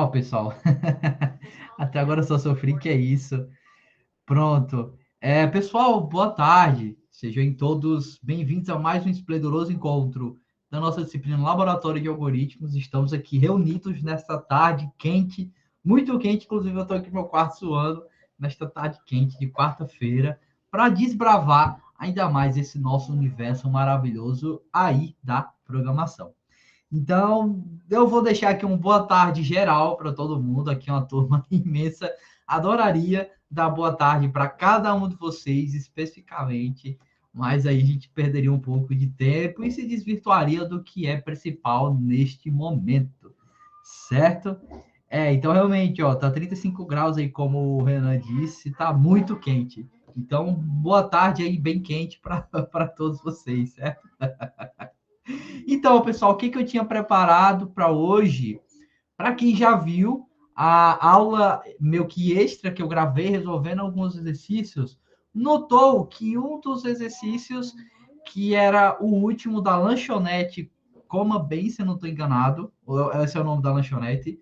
Ó, pessoal, até agora eu só sofri, que é isso. Pronto. Pessoal, boa tarde. Sejam todos bem-vindos a mais um esplendoroso encontro da nossa disciplina Laboratório de Algoritmos. Estamos aqui reunidos nesta tarde quente, muito quente, inclusive eu estou aqui no meu quarto suando, nesta tarde quente de quarta-feira, para desbravar ainda mais esse nosso universo maravilhoso aí da programação. Então, eu vou deixar aqui uma boa tarde geral para todo mundo, aqui é uma turma imensa. Adoraria dar boa tarde para cada um de vocês especificamente, mas aí a gente perderia um pouco de tempo e se desvirtuaria do que é principal neste momento, certo? Então realmente, ó, tá 35 graus aí, como o Renan disse, tá muito quente. Então, boa tarde aí, bem quente para para todos vocês, certo? Então, pessoal, o que que eu tinha preparado para hoje? Para quem já viu a aula meio que extra que eu gravei resolvendo alguns exercícios, notou que um dos exercícios, que era o último da lanchonete Coma Bem, se eu não estou enganado, esse é o nome da lanchonete,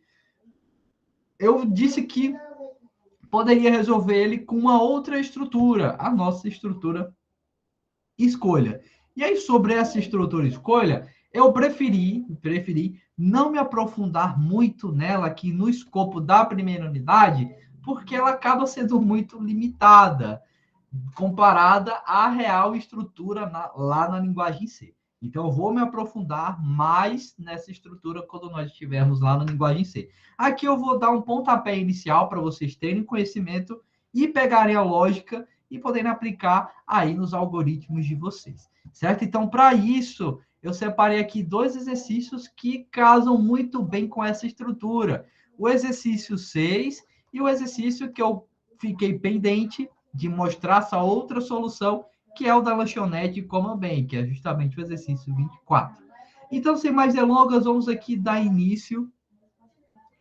eu disse que poderia resolver ele com uma outra estrutura, a nossa estrutura escolha. E aí, sobre essa estrutura escolha, eu preferi não me aprofundar muito nela aqui no escopo da primeira unidade, porque ela acaba sendo muito limitada comparada à real estrutura lá na linguagem C. Então, eu vou me aprofundar mais nessa estrutura quando nós estivermos lá na linguagem C. Aqui eu vou dar um pontapé inicial para vocês terem conhecimento e pegarem a lógica e poderem aplicar aí nos algoritmos de vocês, certo? Então, para isso, eu separei aqui dois exercícios que casam muito bem com essa estrutura. O exercício 6 e o exercício que eu fiquei pendente de mostrar essa outra solução, que é o da lanchonete Coma Bem, que é justamente o exercício 24. Então, sem mais delongas, vamos aqui dar início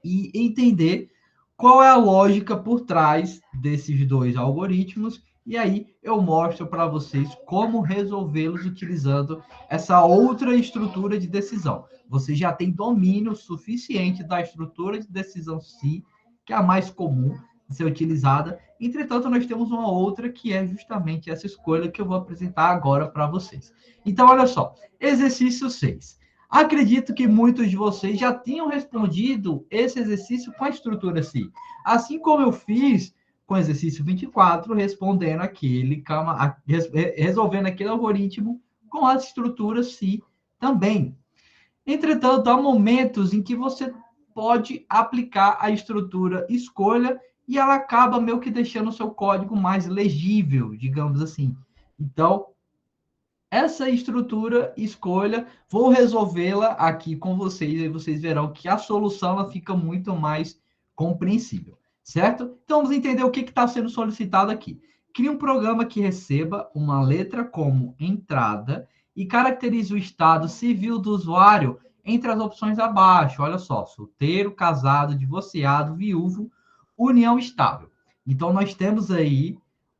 e entender qual é a lógica por trás desses dois algoritmos, e aí eu mostro para vocês como resolvê-los utilizando essa outra estrutura de decisão. Você já tem domínio suficiente da estrutura de decisão C, que é a mais comum de ser utilizada. Entretanto, nós temos uma outra que é justamente essa escolha que eu vou apresentar agora para vocês. Então, olha só, exercício 6. Acredito que muitos de vocês já tenham respondido esse exercício com a estrutura assim. Assim como eu fiz com o exercício 24, respondendo resolvendo aquele algoritmo com as estruturas si também. Entretanto, há momentos em que você pode aplicar a estrutura escolha e ela acaba meio que deixando o seu código mais legível, digamos assim. Então, essa estrutura escolha, vou resolvê-la aqui com vocês, e vocês verão que a solução ela fica muito mais compreensível, certo? Então, vamos entender o que está sendo solicitado aqui. Crie um programa que receba uma letra como entrada e caracterize o estado civil do usuário entre as opções abaixo. Olha só, solteiro, casado, divorciado, viúvo, união estável. Então, nós temos aí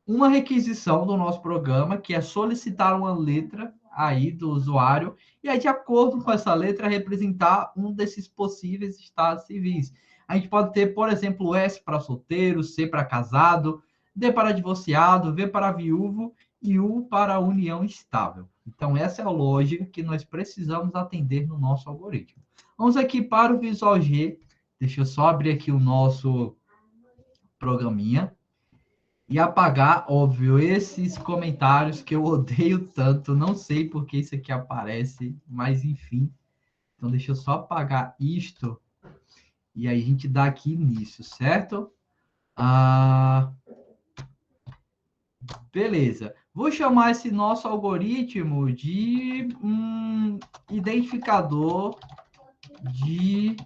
uma requisição do nosso programa, que é solicitar uma letra aí do usuário, e aí, de acordo com essa letra, representar um desses possíveis estados civis. A gente pode ter, por exemplo, S para solteiro, C para casado, D para divorciado, V para viúvo e U para união estável. Então, essa é a lógica que nós precisamos atender no nosso algoritmo. Vamos aqui para o Visual G. Deixa eu só abrir aqui o nosso programinha e apagar, óbvio, esses comentários que eu odeio tanto. Não sei por que isso aqui aparece, mas enfim. Então, deixa eu só apagar isto e aí a gente dá aqui início, certo? Ah, beleza. Vou chamar esse nosso algoritmo de identificador de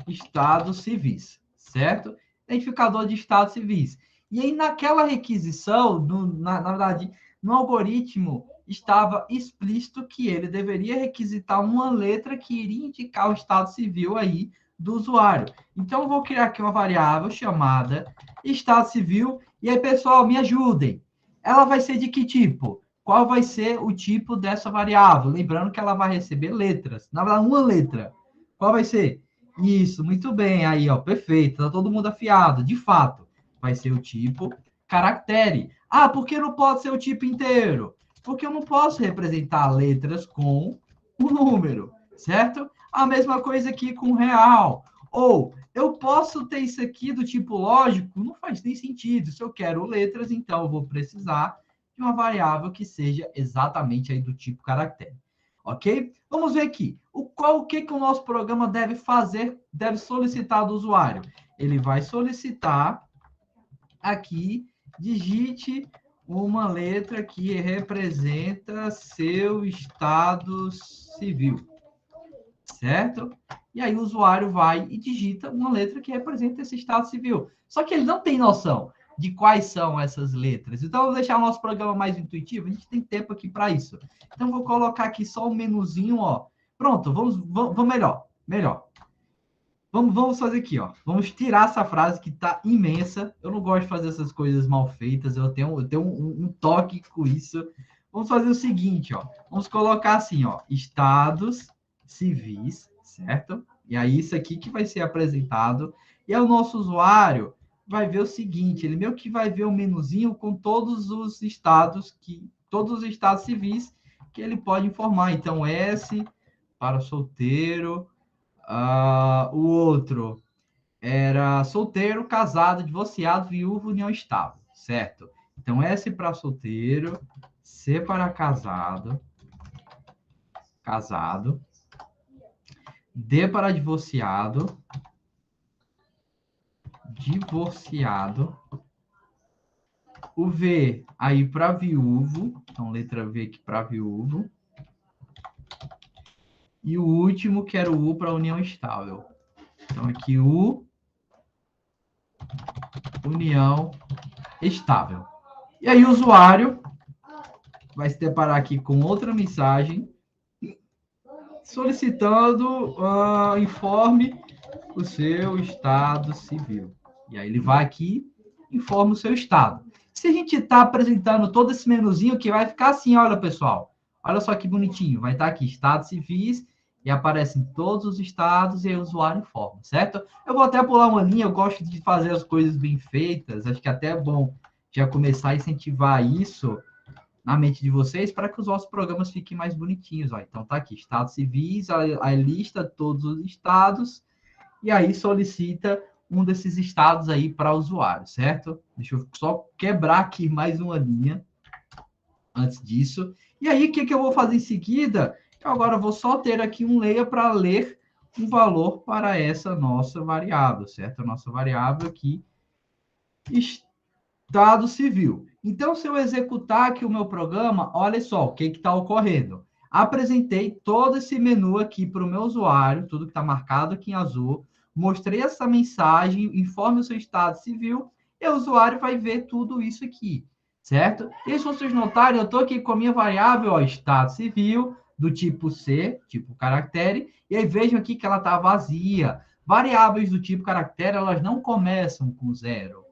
estados civis, certo? Identificador de estados civis. E aí, naquela requisição, na verdade, no algoritmo, estava explícito que ele deveria requisitar uma letra que iria indicar o estado civil aí do usuário. Então, eu vou criar aqui uma variável chamada estado civil. E aí, pessoal, me ajudem. Ela vai ser de que tipo? Qual vai ser o tipo dessa variável? Lembrando que ela vai receber letras. Na verdade, uma letra. Qual vai ser? Isso, muito bem. Aí, ó, perfeito. Tá todo mundo afiado. De fato, vai ser o tipo caractere. Ah, por que não pode ser o tipo inteiro? Porque eu não posso representar letras com um número, certo? A mesma coisa aqui com real. Ou eu posso ter isso aqui do tipo lógico, não faz nem sentido. Se eu quero letras, então eu vou precisar de uma variável que seja exatamente aí do tipo caractere. Ok? Vamos ver aqui. O que o nosso programa deve fazer, deve solicitar do usuário? Ele vai solicitar aqui, digite uma letra que representa seu estado civil, certo? E aí o usuário vai e digita uma letra que representa esse estado civil. Só que ele não tem noção de quais são essas letras. Então, eu vou deixar o nosso programa mais intuitivo. A gente tem tempo aqui para isso. Então, vou colocar aqui só o menuzinho, ó. Pronto, vamos melhor. Melhor. Vamos fazer aqui, ó. Vamos tirar essa frase que está imensa. Eu não gosto de fazer essas coisas mal feitas. Eu tenho um toque com isso. Vamos fazer o seguinte, ó. Vamos colocar assim, ó. Estados civis, certo? E aí, isso aqui que vai ser apresentado. E aí, o nosso usuário vai ver o seguinte: ele meio que vai ver o menuzinho com todos os estados civis que ele pode informar. Então, S para solteiro. O outro era solteiro, casado, divorciado, viúvo, união estável, certo? Então, S para solteiro, C para casado, casado, D para divorciado, divorciado, o V aí para viúvo, então letra V aqui para viúvo, e o último que era o U para união estável. Então, aqui U, união estável. E aí o usuário vai se deparar aqui com outra mensagem solicitando informe o seu estado civil. E aí ele vai aqui, informa o seu estado. Se a gente está apresentando todo esse menuzinho que vai ficar assim, olha, pessoal, olha só que bonitinho, vai estar aqui, estados civis, e aparecem todos os estados e aí o usuário informa, certo? Eu vou até pular uma linha, eu gosto de fazer as coisas bem feitas, acho que até é bom já começar a incentivar isso na mente de vocês para que os nossos programas fiquem mais bonitinhos. Ó. Então, tá aqui, estados civis, a lista de todos os estados, e aí solicita um desses estados aí para o usuário, certo? Deixa eu só quebrar aqui mais uma linha antes disso. E aí, o que eu vou fazer em seguida? Eu agora vou só ter aqui um layer para ler um valor para essa nossa variável, certo? A nossa variável aqui, Estado civil. Então, se eu executar aqui o meu programa, olha só o que está ocorrendo. Apresentei todo esse menu aqui para o meu usuário, tudo que está marcado aqui em azul. Mostrei essa mensagem, informe o seu estado civil, e o usuário vai ver tudo isso aqui, certo? E se vocês notarem, eu estou aqui com a minha variável, ó, estado civil, do tipo C, tipo caractere, e aí vejam aqui que ela está vazia. Variáveis do tipo caractere, elas não começam com zero,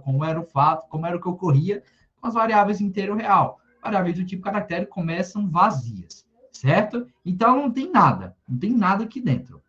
como era o fato, como era o que ocorria com as variáveis inteiro real. Variáveis do tipo caractere começam vazias, certo? Então não tem nada aqui dentro.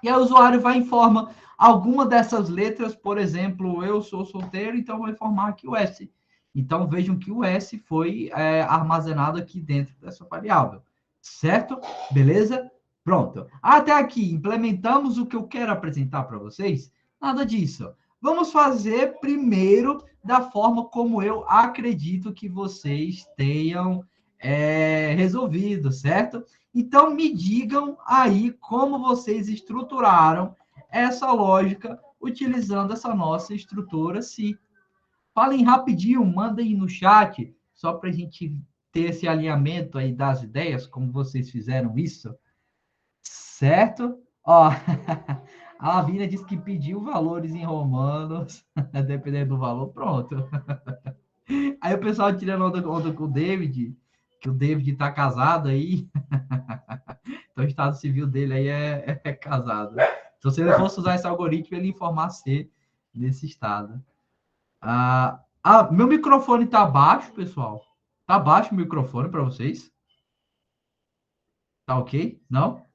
E aí o usuário vai informar alguma dessas letras, por exemplo, eu sou solteiro, então vou informar aqui o S. Então vejam que o S foi armazenado aqui dentro dessa variável, certo? Beleza? Pronto. Até aqui, implementamos o que eu quero apresentar para vocês? Nada disso. Vamos fazer primeiro da forma como eu acredito que vocês tenham resolvido, certo? Então, me digam aí como vocês estruturaram essa lógica utilizando essa nossa estrutura SI. Falem rapidinho, mandem no chat, só para a gente ter esse alinhamento aí das ideias, como vocês fizeram isso, certo? Ó, a Lavina disse que pediu valores em romanos, dependendo do valor, pronto. Aí o pessoal tirando onda com o David, que o David está casado aí, então o estado civil dele aí é casado. Então, se ele fosse usar esse algoritmo, ele ia informar ser nesse estado. Meu microfone está baixo, pessoal? Está baixo o microfone para vocês? Tá ok? Não?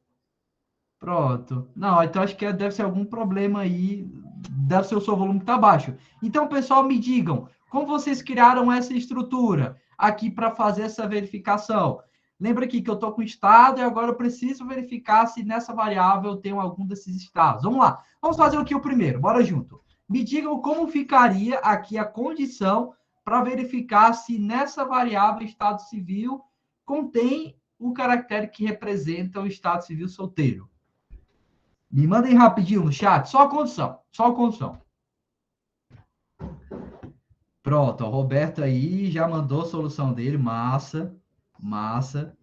Pronto. Não, então acho que deve ser algum problema aí, deve ser o seu volume que está baixo. Então, pessoal, me digam, como vocês criaram essa estrutura aqui para fazer essa verificação? Lembra aqui que eu estou com estado e agora eu preciso verificar se nessa variável eu tenho algum desses estados. Vamos lá. Vamos fazer aqui o primeiro. Bora junto. Me digam como ficaria aqui a condição para verificar se nessa variável estado civil contém o caractere que representa o estado civil solteiro. Me mandem rapidinho no chat, só a condição, só a condição. Pronto, o Roberto aí já mandou a solução dele, massa, massa.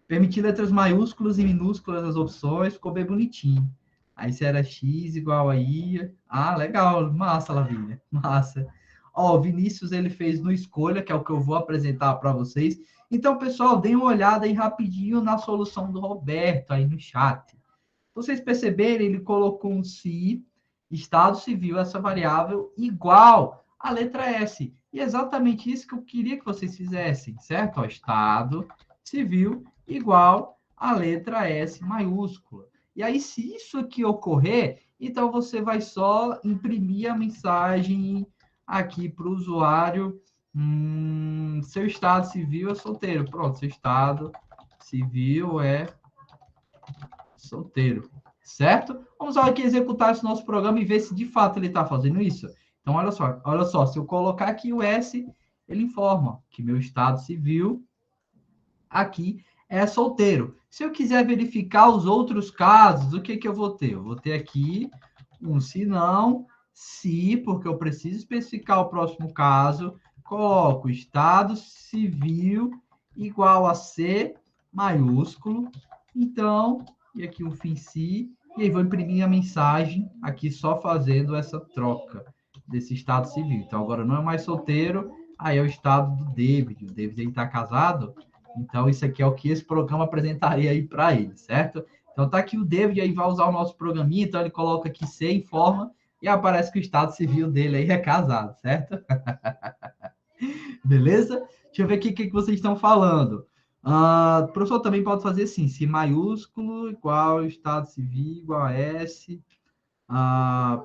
Permitir letras maiúsculas e minúsculas nas opções, ficou bem bonitinho. Aí se era x igual aí, ah, legal, massa, Lavínia, massa. Ó, o Vinícius ele fez no escolha, que é o que eu vou apresentar para vocês. Então, pessoal, deem uma olhada aí rapidinho na solução do Roberto aí no chat. Vocês perceberem, ele colocou um se, estado civil, essa variável, igual à letra S. E é exatamente isso que eu queria que vocês fizessem, certo? Ó, estado civil igual à letra S maiúscula. E aí, se isso aqui ocorrer, então você vai só imprimir a mensagem aqui para o usuário. Seu estado civil é solteiro. Pronto, seu estado civil é solteiro, certo? Vamos aqui executar esse nosso programa e ver se de fato ele está fazendo isso. Então, olha só, se eu colocar aqui o S, ele informa que meu estado civil aqui é solteiro. Se eu quiser verificar os outros casos, o que que eu vou ter? Eu vou ter aqui um se não, se, porque eu preciso especificar o próximo caso, coloco estado civil igual a C maiúsculo, então, e aqui um fim se, e aí vou imprimir a mensagem aqui só fazendo essa troca desse estado civil. Então, agora não é mais solteiro, aí é o estado do David. O David está casado, então isso aqui é o que esse programa apresentaria aí para ele, certo? Então tá aqui o David aí vai usar o nosso programinha, então ele coloca aqui C em forma e aparece que o estado civil dele aí é casado, certo? Beleza? Deixa eu ver aqui o que vocês estão falando. O professor também pode fazer assim, se maiúsculo igual estado civil igual a S. Ah,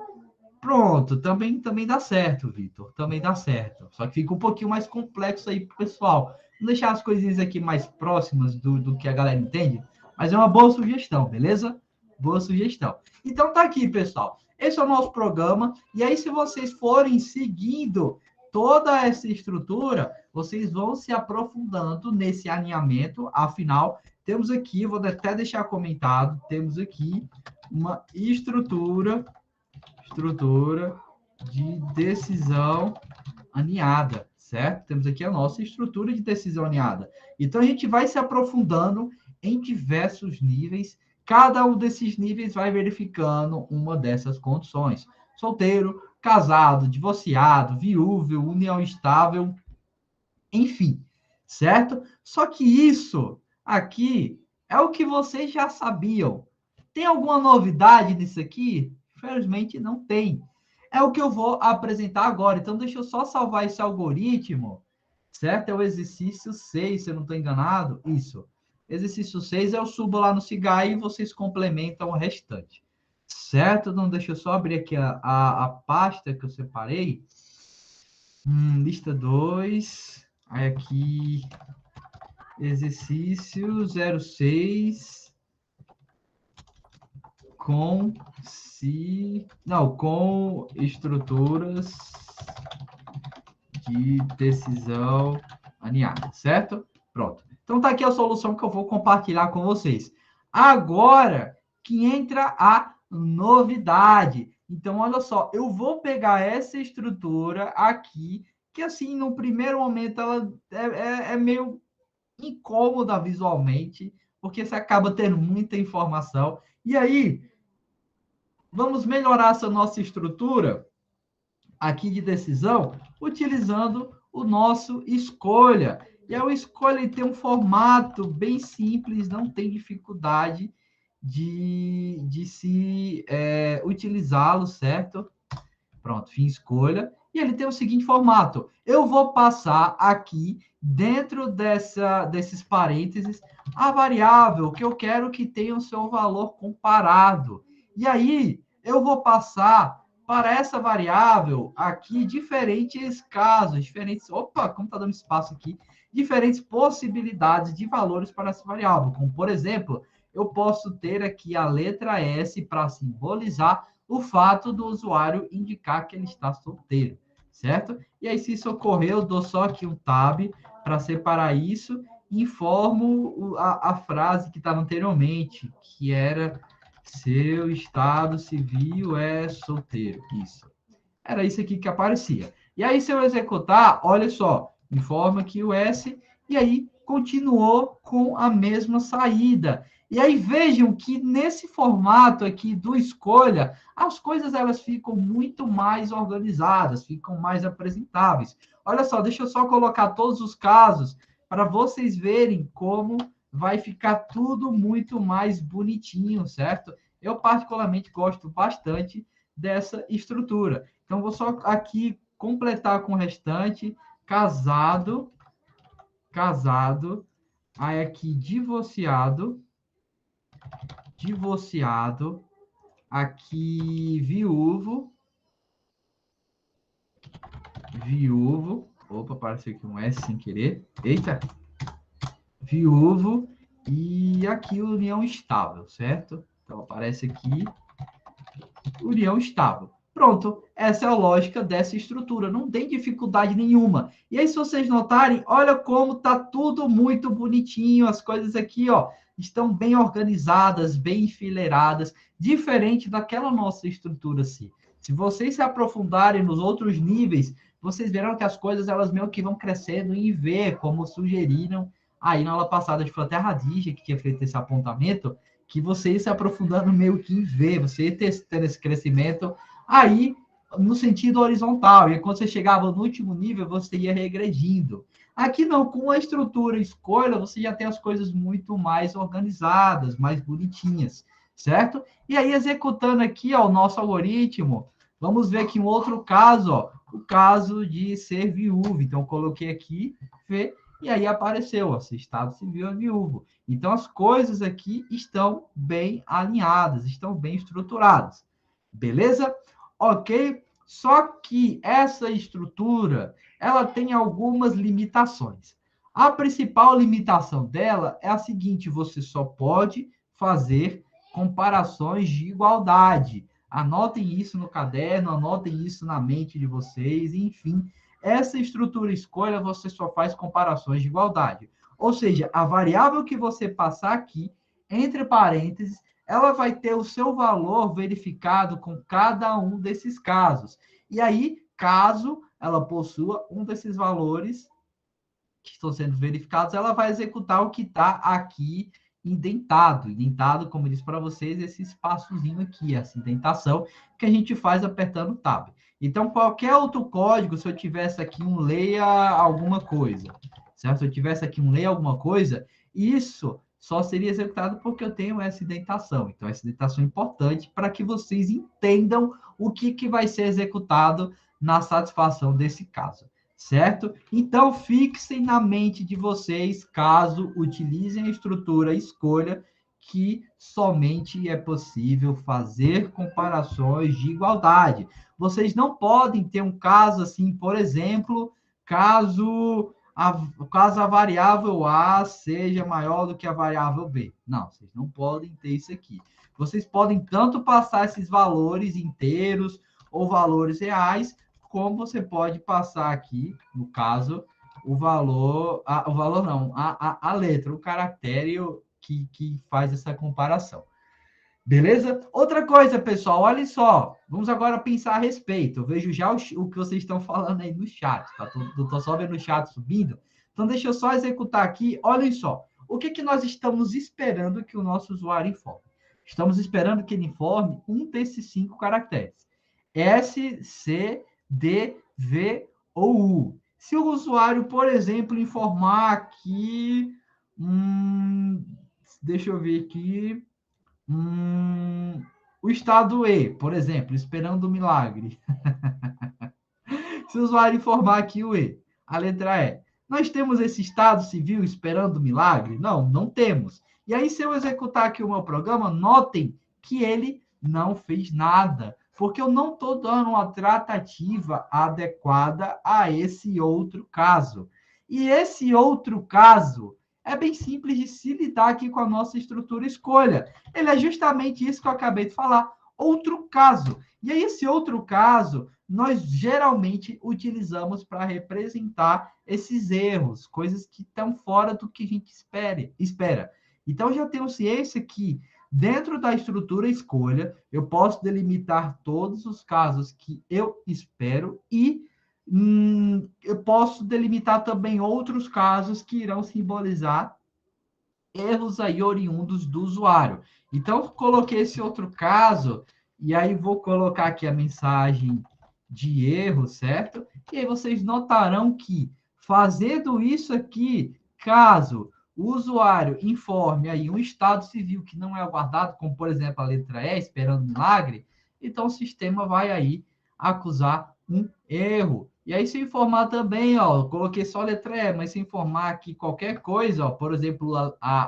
pronto, também dá certo, Vitor. Também dá certo. Só que fica um pouquinho mais complexo aí pro pessoal. Vou deixar as coisinhas aqui mais próximas do que a galera entende. Mas é uma boa sugestão, beleza? Boa sugestão. Então tá aqui, pessoal. Esse é o nosso programa. E aí, se vocês forem seguindo toda essa estrutura, vocês vão se aprofundando nesse alinhamento. Afinal, temos aqui, vou até deixar comentado, temos aqui uma estrutura de decisão aninhada, certo? Temos aqui a nossa estrutura de decisão aninhada. Então, a gente vai se aprofundando em diversos níveis. Cada um desses níveis vai verificando uma dessas condições. Solteiro, casado, divorciado, viúvo, união estável, enfim, certo? Só que isso aqui é o que vocês já sabiam. Tem alguma novidade nisso aqui? Infelizmente não tem. É o que eu vou apresentar agora. Então, deixa eu só salvar esse algoritmo, certo? É o exercício 6, se eu não estou enganado. Isso. Exercício 6 eu subo lá no Cigai e vocês complementam o restante. Certo? Então, deixa eu só abrir aqui a pasta que eu separei. Lista 2. Aí aqui, exercício 06 com estruturas de decisão alinhada, certo? Pronto. Então tá aqui a solução que eu vou compartilhar com vocês. Agora que entra a novidade. Então, olha só, eu vou pegar essa estrutura aqui, que assim, no primeiro momento, ela é meio incômoda visualmente, porque você acaba tendo muita informação. E aí, vamos melhorar essa nossa estrutura aqui de decisão utilizando o nosso escolha. E aí, o escolha tem um formato bem simples, não tem dificuldade de se utilizá-lo, certo? Pronto, fim escolha. E ele tem o seguinte formato: eu vou passar aqui, dentro desses parênteses, a variável que eu quero que tenha o seu valor comparado. E aí, eu vou passar para essa variável aqui diferentes casos, diferentes. Opa, como está dando espaço aqui? Diferentes possibilidades de valores para essa variável. Como, por exemplo, eu posso ter aqui a letra S para simbolizar o fato do usuário indicar que ele está solteiro, certo? E aí, se isso ocorrer, eu dou só aqui um tab para separar isso e informo a frase que estava anteriormente, que era seu estado civil é solteiro. Isso. Era isso aqui que aparecia. E aí, se eu executar, olha só, informa aqui o S, e aí continuou com a mesma saída. E aí vejam que nesse formato aqui do escolha, as coisas elas ficam muito mais organizadas, ficam mais apresentáveis. Olha só, deixa eu só colocar todos os casos para vocês verem como vai ficar tudo muito mais bonitinho, certo? Eu particularmente gosto bastante dessa estrutura. Então, vou só aqui completar com o restante. Casado, casado. Aí aqui, divorciado, divorciado. Aqui, viúvo, viúvo. Opa, apareceu aqui um S sem querer. Eita! Viúvo. E aqui, união estável, certo? Então, aparece aqui, união estável. Pronto, essa é a lógica dessa estrutura, não tem dificuldade nenhuma. E aí, se vocês notarem, olha como tá tudo muito bonitinho, as coisas aqui, ó, estão bem organizadas, bem enfileiradas, diferente daquela nossa estrutura assim. Se vocês se aprofundarem nos outros níveis, vocês verão que as coisas, elas meio que vão crescendo em V, como sugeriram aí na aula passada, acho que foi até a Radija que tinha feito esse apontamento, que você ir se aprofundando meio que em V, você ir tendo esse crescimento aí no sentido horizontal, e quando você chegava no último nível, você ia regredindo. Aqui não, com a estrutura escolha, você já tem as coisas muito mais organizadas, mais bonitinhas, certo? E aí, executando aqui ó, o nosso algoritmo, vamos ver aqui um outro caso, ó, o caso de ser viúvo. Então, eu coloquei aqui, V, e aí apareceu, ó, se estado civil é viúvo. Então, as coisas aqui estão bem alinhadas, estão bem estruturadas. Beleza? Ok? Só que essa estrutura, ela tem algumas limitações. A principal limitação dela é a seguinte: você só pode fazer comparações de igualdade. Anotem isso no caderno, anotem isso na mente de vocês, enfim. Essa estrutura escolha, você só faz comparações de igualdade. Ou seja, a variável que você passar aqui, entre parênteses, ela vai ter o seu valor verificado com cada um desses casos. E aí, caso ela possua um desses valores que estão sendo verificados, ela vai executar o que está aqui indentado. Indentado, como eu disse para vocês, esse espaçozinho aqui, essa indentação que a gente faz apertando o Tab. Então, qualquer outro código, se eu tivesse aqui um leia alguma coisa, certo? Se eu tivesse aqui um leia alguma coisa, isso só seria executado porque eu tenho essa indentação. Então, essa indentação é importante para que vocês entendam o que vai ser executado na satisfação desse caso, certo? Então, fixem na mente de vocês, caso utilizem a estrutura escolha, que somente é possível fazer comparações de igualdade. Vocês não podem ter um caso assim, por exemplo, caso a variável A seja maior do que a variável B. Não, vocês não podem ter isso aqui. Vocês podem tanto passar esses valores inteiros ou valores reais, como você pode passar aqui, no caso, o valor não, a letra, o caractere que faz essa comparação. Beleza? Outra coisa, pessoal, olha só. Vamos agora pensar a respeito. Eu vejo já o que vocês estão falando aí no chat, tá? Tô só vendo o chat subindo. Então, deixa eu só executar aqui. Olhem só. O que nós estamos esperando que o nosso usuário informe? Estamos esperando que ele informe um desses 5 caracteres. S, C, D, V ou U. Se o usuário, por exemplo, informar aqui... deixa eu ver aqui... o estado E, por exemplo, esperando o milagre. Se o usuário informar aqui o E, a letra E, nós temos esse estado civil esperando milagre? Não, não temos. E aí, se eu executar aqui o meu programa, notem que ele não fez nada, porque eu não estou dando uma tratativa adequada a esse outro caso. E esse outro caso é bem simples de se lidar aqui com a nossa estrutura escolha. Ele é justamente isso que eu acabei de falar, outro caso. E aí, esse outro caso, nós geralmente utilizamos para representar esses erros, coisas que estão fora do que a gente espera. Então, já tenho ciência que, dentro da estrutura escolha, eu posso delimitar todos os casos que eu espero e eu posso delimitar também outros casos que irão simbolizar erros aí oriundos do usuário. Então, coloquei esse outro caso, e aí vou colocar aqui a mensagem de erro, certo? E aí vocês notarão que, fazendo isso aqui, caso o usuário informe aí um estado civil que não é aguardado, como, por exemplo, a letra E, esperando milagre, então o sistema vai aí acusar um erro. E aí, se informar também, ó, coloquei só a letra E, mas se informar aqui qualquer coisa, ó, por exemplo,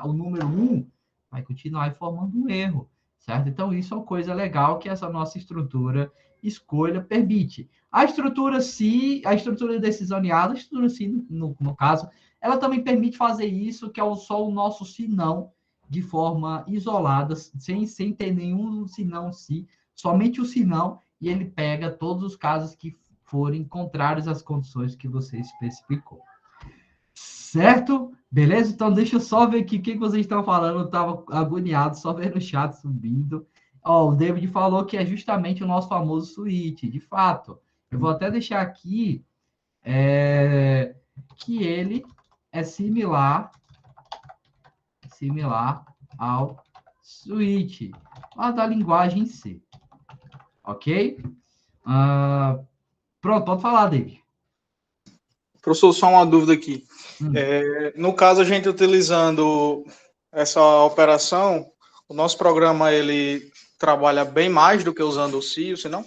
o número 1, vai continuar informando um erro, certo? Então, isso é uma coisa legal que essa nossa estrutura escolha permite. A estrutura C, a estrutura de decisão aliada, a estrutura C, no caso, ela também permite fazer isso, que é só o nosso se não, de forma isolada, sem ter nenhum se não se, somente o se não, e ele pega todos os casos que forem contrários às condições que você especificou. Certo? Beleza? Então, deixa eu só ver aqui o que vocês estão falando. Eu estava agoniado, só vendo o chat subindo. Ó, o David falou que é justamente o nosso famoso switch, de fato. Eu vou até deixar aqui que ele é similar ao switch, lá da linguagem C. Ok? Pronto, pode falar, David. Professor, só uma dúvida aqui. Hum. No caso, a gente utilizando essa operação, o nosso programa ele trabalha bem mais do que usando o CIO, senão?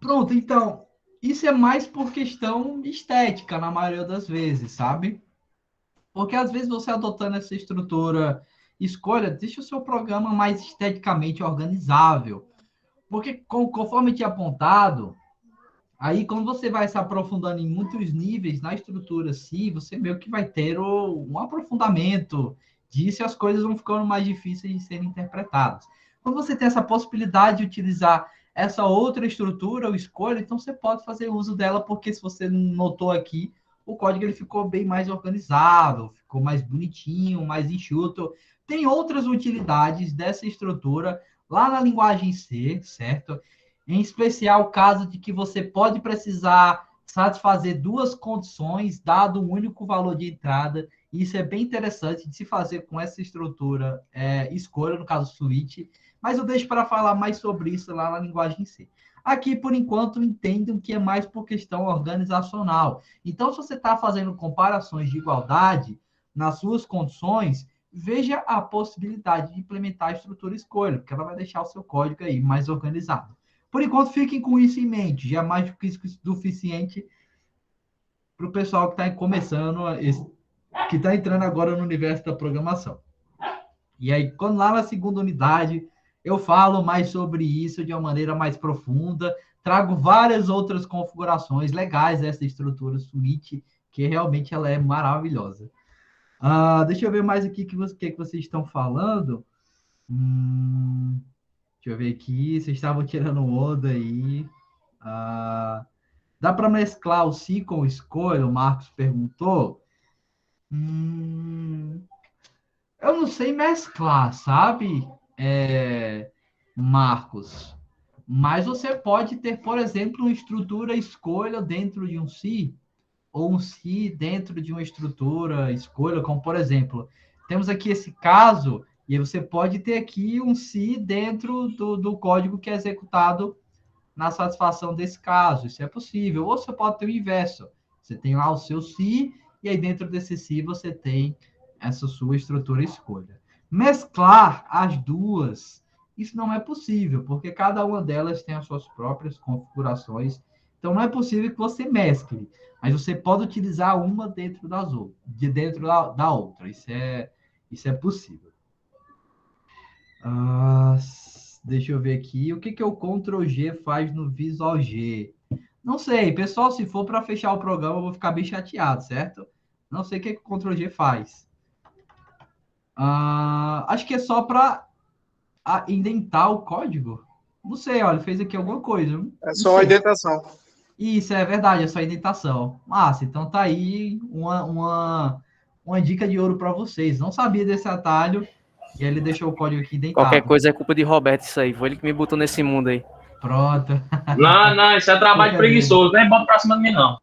Pronto, então, isso é mais por questão estética, na maioria das vezes, sabe? Porque às vezes você adotando essa estrutura escolha, deixa o seu programa mais esteticamente organizável. Porque conforme tinha apontado, aí quando você vai se aprofundando em muitos níveis na estrutura C, você meio que vai ter um aprofundamento disso e as coisas vão ficando mais difíceis de serem interpretadas. Quando você tem essa possibilidade de utilizar essa outra estrutura ou escolha, então você pode fazer uso dela, porque se você notou aqui, o código ele ficou bem mais organizado, ficou mais bonitinho, mais enxuto. Tem outras utilidades dessa estrutura lá na linguagem C, certo? Em especial o caso de que você pode precisar satisfazer duas condições, dado um único valor de entrada. Isso é bem interessante de se fazer com essa estrutura escolha, no caso switch, mas eu deixo para falar mais sobre isso lá na linguagem C. Aqui, por enquanto, entendam que é mais por questão organizacional. Então, se você está fazendo comparações de igualdade nas suas condições, veja a possibilidade de implementar a estrutura escolha, porque ela vai deixar o seu código aí mais organizado. Por enquanto, fiquem com isso em mente. Já é mais do que suficiente para o pessoal que está começando, que está entrando agora no universo da programação. E aí, quando lá na segunda unidade, eu falo mais sobre isso de uma maneira mais profunda, trago várias outras configurações legais dessa estrutura switch, que realmente ela é maravilhosa. Deixa eu ver mais aqui o que vocês estão falando. Deixa eu ver aqui, vocês estavam tirando onda aí. Dá para mesclar o si com o escolha? O Marcos perguntou. Eu não sei mesclar, sabe, Marcos? Mas você pode ter, por exemplo, uma estrutura escolha dentro de um si, ou um si dentro de uma estrutura escolha, como por exemplo, temos aqui esse caso, e você pode ter aqui um si dentro do código que é executado na satisfação desse caso. Isso é possível. Ou você pode ter o inverso. Você tem lá o seu si, e aí dentro desse si você tem essa sua estrutura escolha. Mesclar as duas, isso não é possível, porque cada uma delas tem as suas próprias configurações. Então, não é possível que você mescle, mas você pode utilizar uma dentro das outras, dentro da outra. Isso é possível. Ah, deixa eu ver aqui. O que o Ctrl G faz no Visual G? Não sei, pessoal. Se for para fechar o programa, eu vou ficar bem chateado, certo? Não sei o que o Ctrl G faz. Acho que é só para indentar o código. Não sei, olha, fez aqui alguma coisa. É Não só a sei. indentação. Isso é verdade, é só indentação. Massa, então tá aí uma dica de ouro para vocês. Não sabia desse atalho e aí ele deixou o código aqui Qualquer indentado. coisa é culpa de Roberto isso aí. Foi ele que me botou nesse mundo aí. Pronto. Não, isso é trabalho Culpa é dele. preguiçoso, nem bota pra cima de mim, não.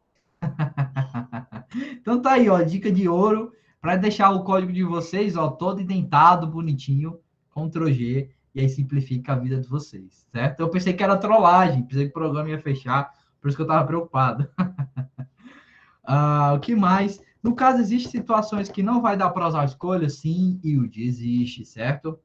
Então tá aí, ó, dica de ouro para deixar o código de vocês, ó, todo indentado, bonitinho, Ctrl G, e aí simplifica a vida de vocês, certo? Eu pensei que era trollagem, pensei que o programa ia fechar, por isso que eu tava preocupado. O que mais? No caso, existem situações que não vai dar para usar a escolha? Sim, Hilde, existe, certo?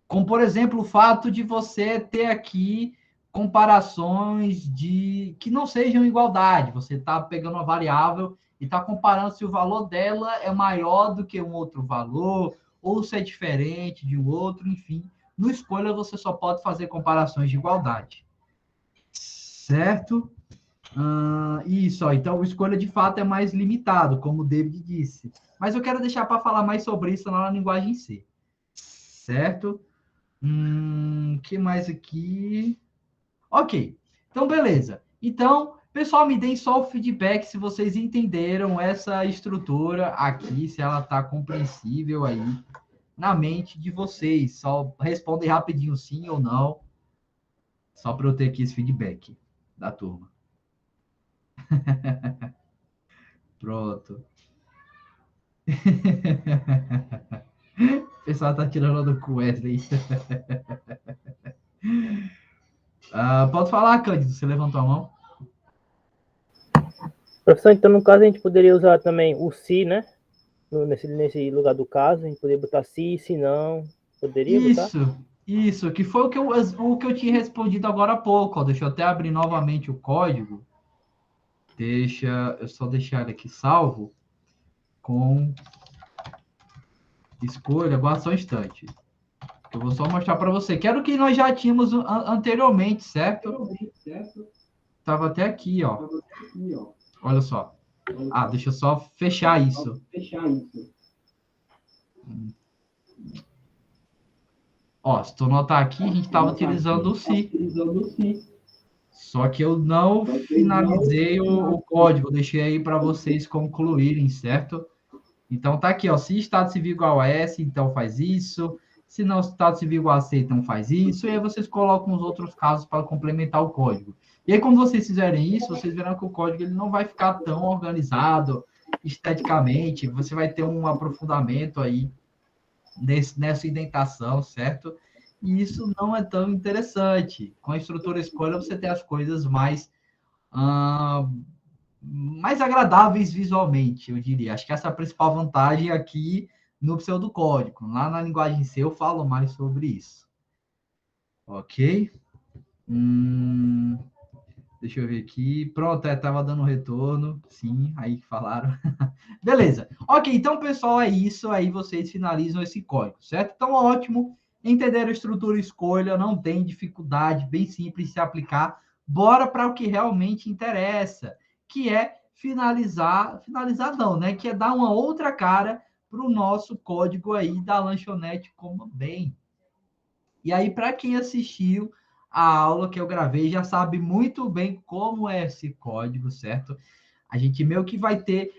Como, por exemplo, o fato de você ter aqui comparações de que não sejam igualdade. Você está pegando uma variável e está comparando se o valor dela é maior do que um outro valor, ou se é diferente de um outro, enfim. No escolha, você só pode fazer comparações de igualdade. Certo? Isso, ó, então o escolha de fato é mais limitado, como o David disse. Mas eu quero deixar para falar mais sobre isso na linguagem C. Certo? Que mais aqui? Ok. Então, beleza. Então, pessoal, me deem só o feedback se vocês entenderam essa estrutura aqui, se ela está compreensível aí na mente de vocês. Só respondem rapidinho sim ou não, só para eu ter aqui esse feedback da turma. Pronto. O pessoal tá tirando do cu, Wesley. Pode falar, Cândido, você levantou a mão? Professor, então no caso a gente poderia usar também o se, né? Nesse lugar do caso, a gente poderia botar se não. Poderia botar? Isso, que foi o que eu tinha respondido agora há pouco. Ó. Deixa eu até abrir novamente o código. Eu só deixar ele aqui salvo com escolha. Aguarda só um instante. Eu vou só mostrar para você. Quero que nós já tínhamos anteriormente, certo? Estava até aqui, ó. Olha só. Deixa eu só fechar isso. Ó, se tu notar aqui, a gente estava utilizando o se. Só que eu não finalizei o código. Deixei aí para vocês concluírem, certo? Então, tá aqui, ó. Se estado civil igual a S, então faz isso. Se não estado civil igual a C, então faz isso. E aí vocês colocam os outros casos para complementar o código. E aí, quando vocês fizerem isso, vocês verão que o código ele não vai ficar tão organizado esteticamente. Você vai ter um aprofundamento aí nessa indentação, certo? E isso não é tão interessante. Com a estrutura escolha, você tem as coisas mais agradáveis visualmente, eu diria. Acho que essa é a principal vantagem aqui no pseudocódigo. Lá na linguagem C eu falo mais sobre isso. Ok? Deixa eu ver aqui. Pronto, estava dando retorno. Sim, aí falaram. Beleza. Ok, então, pessoal, é isso. Aí vocês finalizam esse código, certo? Então, ótimo. Entenderam a estrutura escolha, não tem dificuldade, bem simples de se aplicar. Bora para o que realmente interessa, que é finalizar não, né? Que é dar uma outra cara para o nosso código aí da lanchonete Coma Bem. E aí, para quem assistiu a aula que eu gravei, já sabe muito bem como é esse código, certo? A gente meio que vai ter,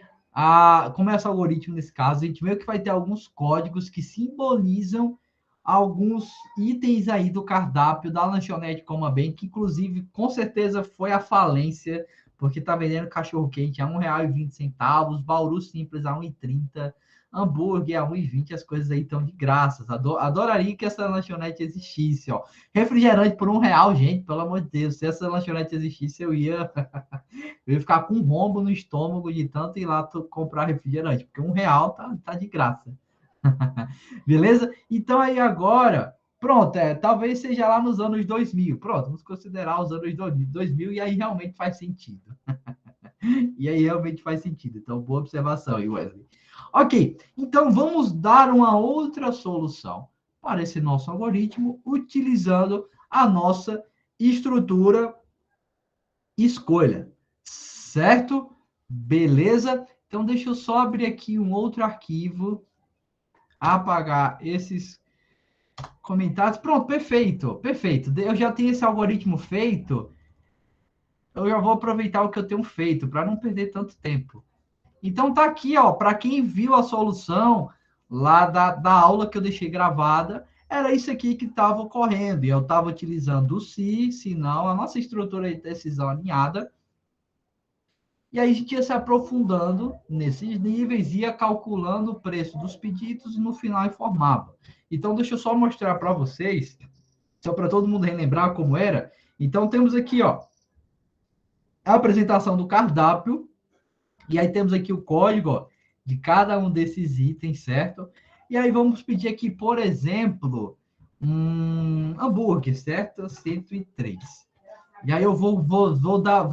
como é esse algoritmo nesse caso, a gente meio que vai ter alguns códigos que simbolizam alguns itens aí do cardápio da lanchonete Coma Bem, que inclusive, com certeza, foi a falência, porque tá vendendo cachorro-quente a R$ 1,20, Bauru Simples a R$ 1,30, hambúrguer a R$ 1,20, as coisas aí estão de graças. Adoraria que essa lanchonete existisse, ó. Refrigerante por R$ 1, gente, pelo amor de Deus. Se essa lanchonete existisse, eu ia ficar com um rombo no estômago de tanto ir lá comprar refrigerante, porque R$ 1 tá de graça. Beleza? Então aí agora, Pronto, talvez seja lá nos anos 2000. Pronto, vamos considerar os anos 2000 e aí realmente faz sentido. E aí realmente faz sentido. Então, boa observação aí, Wesley. Ok, então vamos dar uma outra solução para esse nosso algoritmo utilizando a nossa estrutura escolha, certo? Beleza? Então, deixa eu só abrir aqui um outro arquivo, apagar esses comentários. Pronto, perfeito, perfeito. Eu já tenho esse algoritmo feito, eu já vou aproveitar o que eu tenho feito para não perder tanto tempo. Então, tá aqui, ó, para quem viu a solução lá da aula que eu deixei gravada, era isso aqui que estava ocorrendo. E eu estava utilizando o se não, a nossa estrutura de decisão alinhada. E aí a gente ia se aprofundando nesses níveis, ia calculando o preço dos pedidos e no final informava. Então, deixa eu só mostrar para vocês, só para todo mundo relembrar como era. Então, temos aqui, ó, a apresentação do cardápio, e aí temos aqui o código, ó, de cada um desses itens, certo? E aí vamos pedir aqui, por exemplo, um hambúrguer, certo? 103. E aí eu vou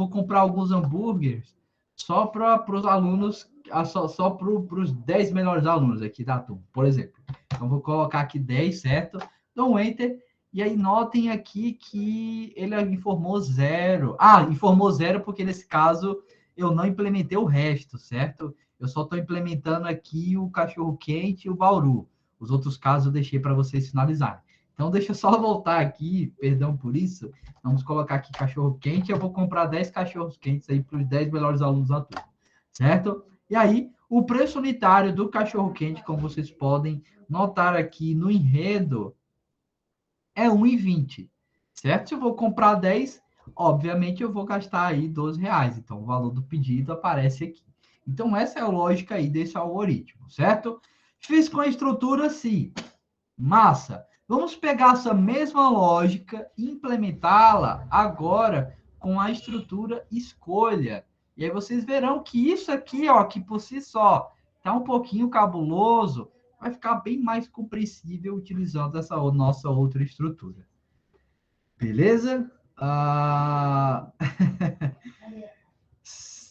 comprar alguns hambúrgueres só para os alunos, só para os 10 melhores alunos aqui da turma, por exemplo. Então, vou colocar aqui 10, certo? Dou um Enter. E aí, notem aqui que ele informou 0. Ah, informou 0 porque, nesse caso, eu não implementei o resto, certo? Eu só estou implementando aqui o cachorro-quente e o bauru. Os outros casos eu deixei para vocês finalizarem. Então, deixa eu só voltar aqui, perdão por isso. Vamos colocar aqui cachorro-quente. Eu vou comprar 10 cachorros-quentes aí para os 10 melhores alunos da turma, certo? E aí, o preço unitário do cachorro-quente, como vocês podem notar aqui no enredo, é R$1,20, certo? Se eu vou comprar 10, obviamente eu vou gastar aí R$12. Então, o valor do pedido aparece aqui. Então, essa é a lógica aí desse algoritmo, certo? Fiz com a estrutura, sim. Massa. Vamos pegar essa mesma lógica e implementá-la agora com a estrutura escolha. E aí vocês verão que isso aqui, ó, que por si só está um pouquinho cabuloso, vai ficar bem mais compreensível utilizando essa nossa outra estrutura. Beleza?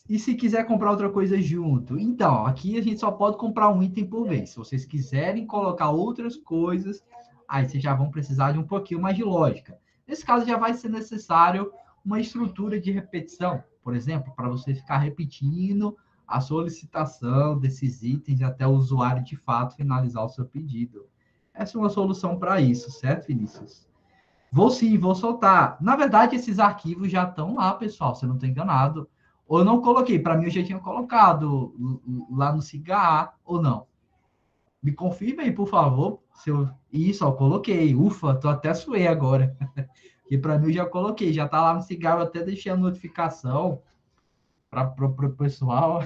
E se quiser comprar outra coisa junto? Então, aqui a gente só pode comprar um item por vez. Se vocês quiserem colocar outras coisas, aí vocês já vão precisar de um pouquinho mais de lógica. Nesse caso, já vai ser necessário uma estrutura de repetição, por exemplo, para você ficar repetindo a solicitação desses itens até o usuário, de fato, finalizar o seu pedido. Essa é uma solução para isso, certo, Vinícius? Vou sim, vou soltar. Na verdade, esses arquivos já estão lá, pessoal, se eu não estou enganado. Ou eu não coloquei, para mim eu já tinha colocado lá no Cigar, ou não. Me confirme aí, por favor. Se eu... Isso, ó, coloquei. Ufa, tô até suei agora. Porque para mim eu já coloquei, já tá lá no Cigar, eu até deixei a notificação para o pessoal.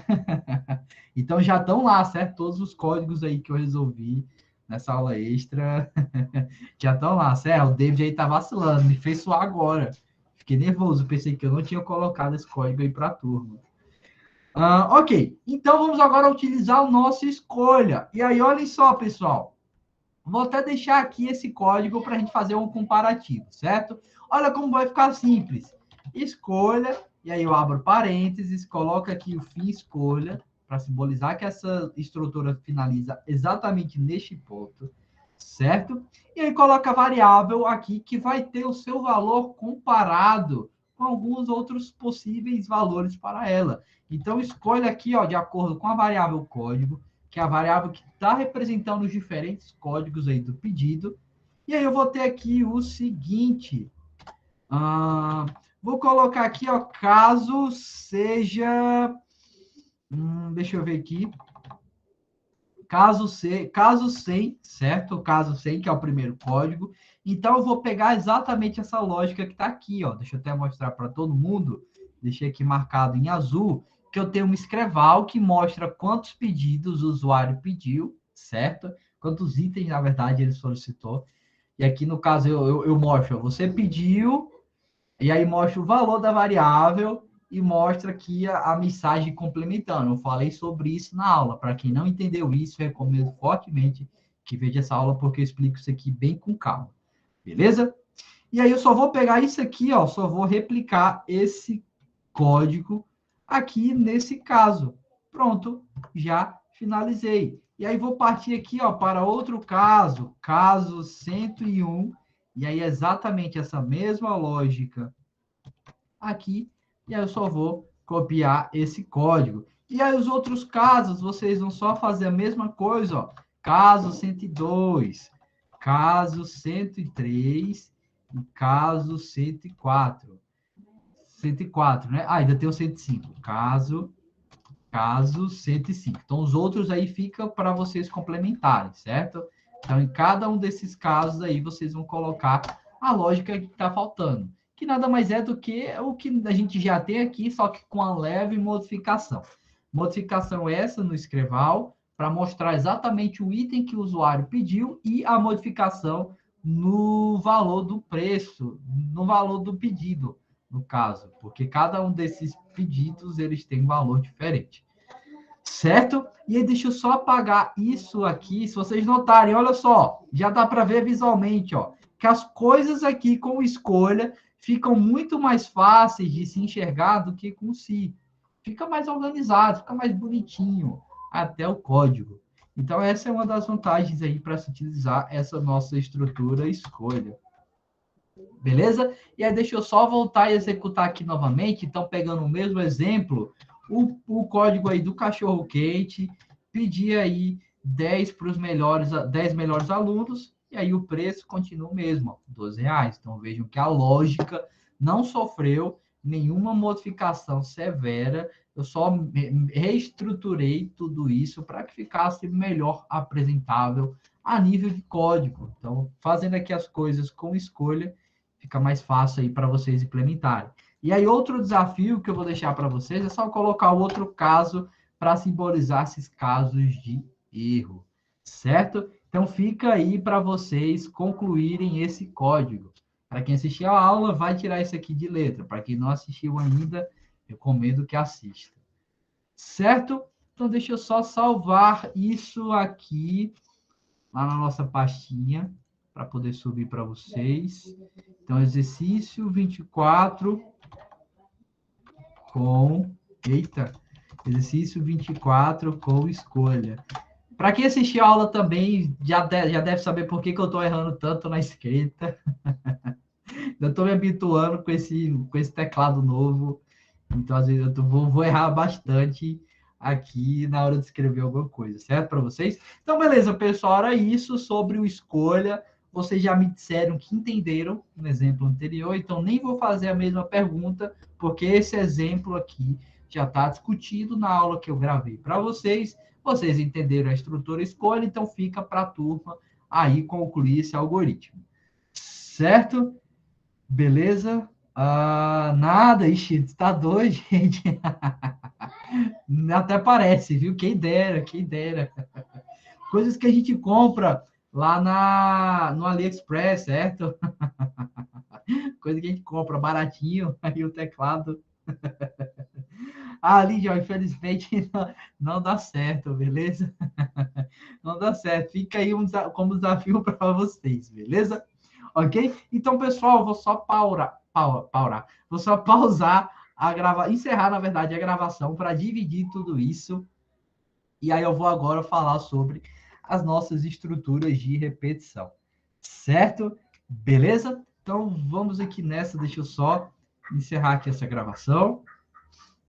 Então já estão lá, certo? Todos os códigos aí que eu resolvi nessa aula extra já estão lá, certo? O David aí tá vacilando, me fez suar agora. Fiquei nervoso, pensei que eu não tinha colocado esse código aí para a turma. Ok, então vamos agora utilizar o nosso escolha. E aí, olhem só, pessoal. Vou até deixar aqui esse código para a gente fazer um comparativo, certo? Olha como vai ficar simples. Escolha, e aí eu abro parênteses, coloco aqui o fim escolha, para simbolizar que essa estrutura finaliza exatamente neste ponto, certo? E aí coloca a variável aqui que vai ter o seu valor comparado com alguns outros possíveis valores para ela. Então, escolha aqui, ó, de acordo com a variável código, que é a variável que está representando os diferentes códigos aí do pedido. E aí eu vou ter aqui o seguinte. Vou colocar aqui, ó, caso seja... deixa eu ver aqui. Caso 100, certo? Caso 100, que é o primeiro código. Então, eu vou pegar exatamente essa lógica que está aqui, ó. Deixa eu até mostrar para todo mundo. Deixei aqui marcado em azul, que eu tenho um escreval que mostra quantos pedidos o usuário pediu, certo? Quantos itens, na verdade, ele solicitou. E aqui, no caso, eu mostro, ó, você pediu, e aí mostra o valor da variável, e mostra aqui a mensagem complementando. Eu falei sobre isso na aula. Para quem não entendeu isso, eu recomendo fortemente que veja essa aula, porque eu explico isso aqui bem com calma. Beleza? E aí eu só vou pegar isso aqui, ó, só vou replicar esse código aqui nesse caso. Pronto, já finalizei. E aí vou partir aqui, ó, para outro caso, caso 101, e aí exatamente essa mesma lógica aqui, e aí eu só vou copiar esse código. E aí os outros casos, vocês vão só fazer a mesma coisa, ó. Caso 102, caso 103 e caso 104. 104, né? Ah, ainda tem o 105. Caso 105. Então, os outros aí ficam para vocês complementarem, certo? Então, em cada um desses casos aí, vocês vão colocar a lógica que está faltando, que nada mais é do que o que a gente já tem aqui, só que com a leve modificação. Modificação essa no Escreval, para mostrar exatamente o item que o usuário pediu e a modificação no valor do preço, no valor do pedido, no caso, porque cada um desses pedidos, eles têm um valor diferente. Certo? E aí, deixa eu só apagar isso aqui. Se vocês notarem, olha só, já dá para ver visualmente, ó, que as coisas aqui com escolha ficam muito mais fáceis de se enxergar do que com si. Fica mais organizado, fica mais bonitinho, até o código. Então, essa é uma das vantagens aí para se utilizar essa nossa estrutura escolha. Beleza? E aí, deixa eu só voltar e executar aqui novamente. Então, pegando o mesmo exemplo, o código aí do cachorro quente, pedir aí 10 para os melhores, 10 melhores alunos, e aí o preço continua o mesmo, ó, R$12. Então, vejam que a lógica não sofreu nenhuma modificação severa, eu só reestruturei tudo isso para que ficasse melhor apresentável a nível de código. Então, fazendo aqui as coisas com escolha, fica mais fácil aí para vocês implementarem. E aí, outro desafio que eu vou deixar para vocês é só colocar o outro caso para simbolizar esses casos de erro, certo? Então, fica aí para vocês concluírem esse código. Para quem assistiu a aula, vai tirar isso aqui de letra. Para quem não assistiu ainda, recomendo que assista. Certo? Então, deixa eu só salvar isso aqui lá na nossa pastinha para poder subir para vocês. Então, exercício 24 com... Eita! Exercício 24 com escolha. Para quem assistiu a aula também, já deve saber por que eu estou errando tanto na escrita. Eu estou me habituando com esse teclado novo. Então, às vezes, eu vou errar bastante aqui na hora de escrever alguma coisa, certo? Para vocês? Então, beleza, pessoal. Era isso sobre o escolha. Vocês já me disseram que entenderam no exemplo anterior, então nem vou fazer a mesma pergunta, porque esse exemplo aqui já está discutido na aula que eu gravei para vocês. Vocês entenderam a estrutura escolha, então fica para a turma aí concluir esse algoritmo. Certo? Beleza? Nada, ixi, está doido, gente. Até parece, viu? Quem dera, quem dera. Coisas que a gente compra lá no AliExpress, certo? Coisa que a gente compra baratinho, aí o teclado. Lídia, infelizmente não dá certo, beleza? Não dá certo. Fica aí como desafio para vocês, beleza? Ok? Então, pessoal, vou só vou só pausar encerrar, na verdade, a gravação para dividir tudo isso. E aí eu vou agora falar sobre as nossas estruturas de repetição. Certo? Beleza? Então, vamos aqui nessa. Deixa eu só encerrar aqui essa gravação.